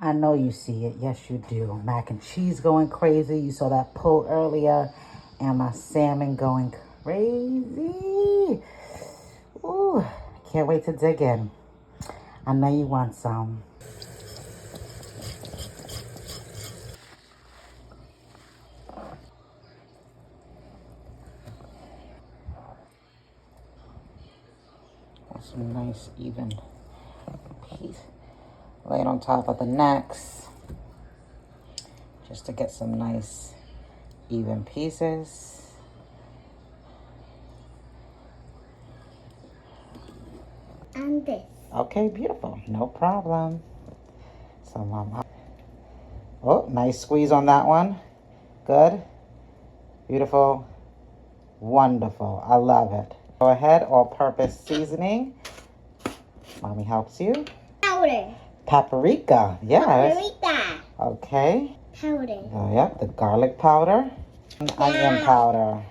I know you see it. Yes, you do. Mac and cheese going crazy. You saw that pull earlier. And my salmon going crazy. Ooh, can't wait to dig in. I know you want some. Some nice even piece. Lay it on top of the necks. Just to get some nice even pieces. And this. Okay, beautiful. No problem. So, oh, nice squeeze on that one. Good. Beautiful. Wonderful. I love it. Go ahead, all-purpose seasoning. Mommy helps you. Powder. Paprika. Yes. Paprika. Okay. Powder. Oh, yep, the garlic powder. And onion powder.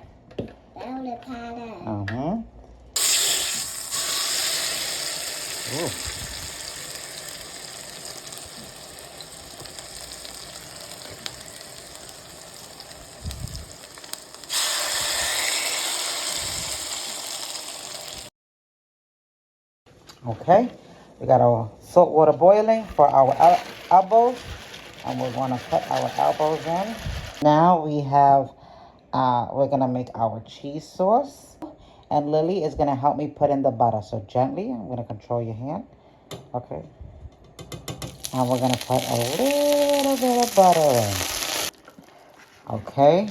Powder, powder. Uh-huh. Ooh. Okay, we got our salt water boiling for our elbows, and we're going to put our elbows in. Now we have, we're going to make our cheese sauce, and Lily is going to help me put in the butter. So gently, I'm going to control your hand. Okay. And we're going to put a little bit of butter in. Okay.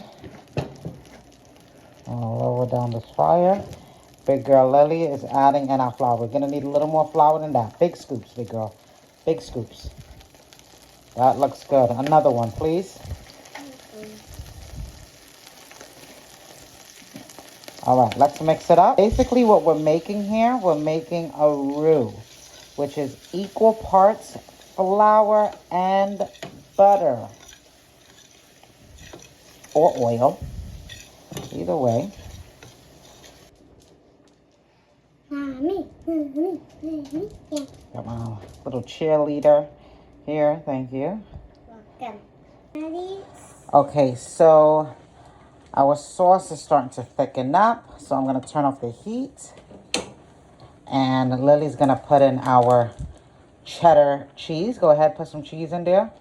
I'll lower down this fire. Big girl Lily is adding in our flour. We're going to need a little more flour than that. Big scoops, big girl. Big scoops. That looks good. Another one, please. All right, let's mix it up. Basically, what we're making here, we're making a roux, which is equal parts flour and butter. Or oil. Either way. Got my little cheerleader here. Thank you. Welcome. Ready? Okay, so our sauce is starting to thicken up. So I'm going to turn off the heat. And Lily's going to put in our cheddar cheese. Go ahead, put some cheese in there.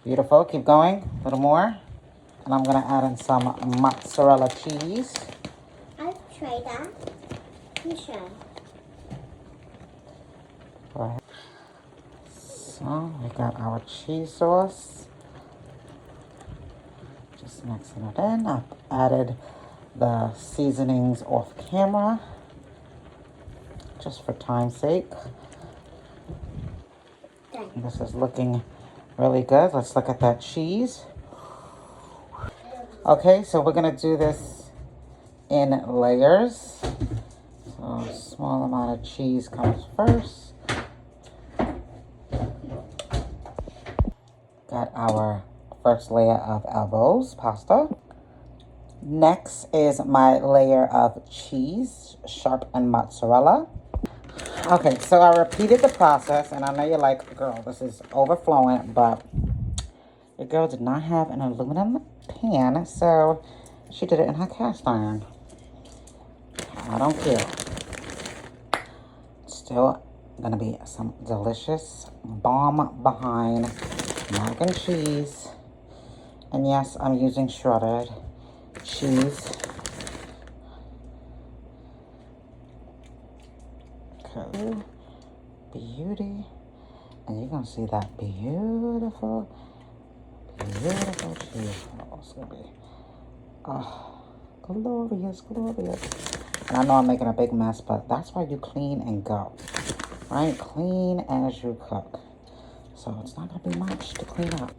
Beautiful. Keep going. A little more. And I'm going to add in some mozzarella cheese. I'll try that. You try. Go ahead. So we got our cheese sauce. Just mixing it in. I've added the seasonings off camera, just for time's sake. This is looking really good. Let's look at that cheese. Okay, so we're gonna do this in layers. So a small amount of cheese comes first. Got our first layer of elbows pasta. Next is my layer of cheese, sharp and mozzarella. Okay, so I repeated the process, and I know you're like, girl, this is overflowing, but your girl did not have an aluminum pan, so she did it in her cast iron. I don't care. Still gonna be some delicious bomb behind mac and cheese. And yes, I'm using shredded cheese. Okay. Beauty. And you're gonna see that beautiful cheese. Oh, it's gonna be, oh, glorious, glorious. And I know I'm making a big mess, but that's why you clean and go, right? Clean as you cook. So it's not gonna be much to clean up.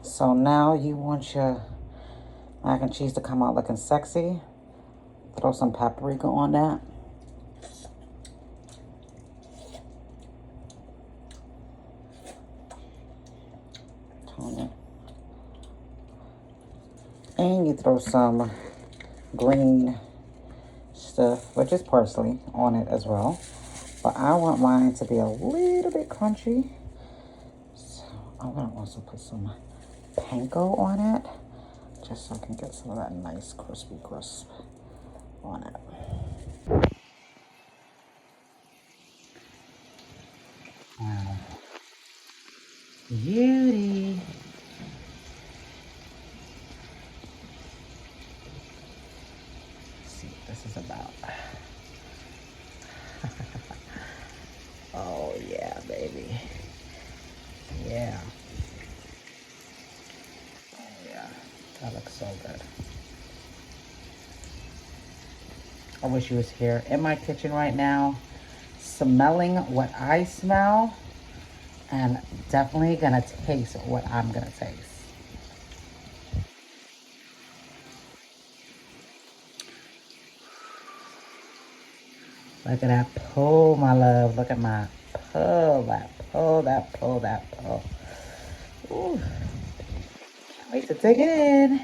So now you want your mac and cheese to come out looking sexy. Throw some paprika on that. And you throw some green stuff, which is parsley, on it as well. But I want mine to be a little bit crunchy. So I'm gonna also put some panko on it, just so I can get some of that nice crispy crisp on it. Wow. Beauty. Let's see what this is about. Oh yeah, baby. Yeah. Oh yeah. That looks so good. I wish you was here in my kitchen right now, smelling what I smell, and definitely gonna taste what I'm gonna taste. Look at that pull, my love. Look at my pull, that pull, that pull, that pull. Ooh. Can't wait to dig it in.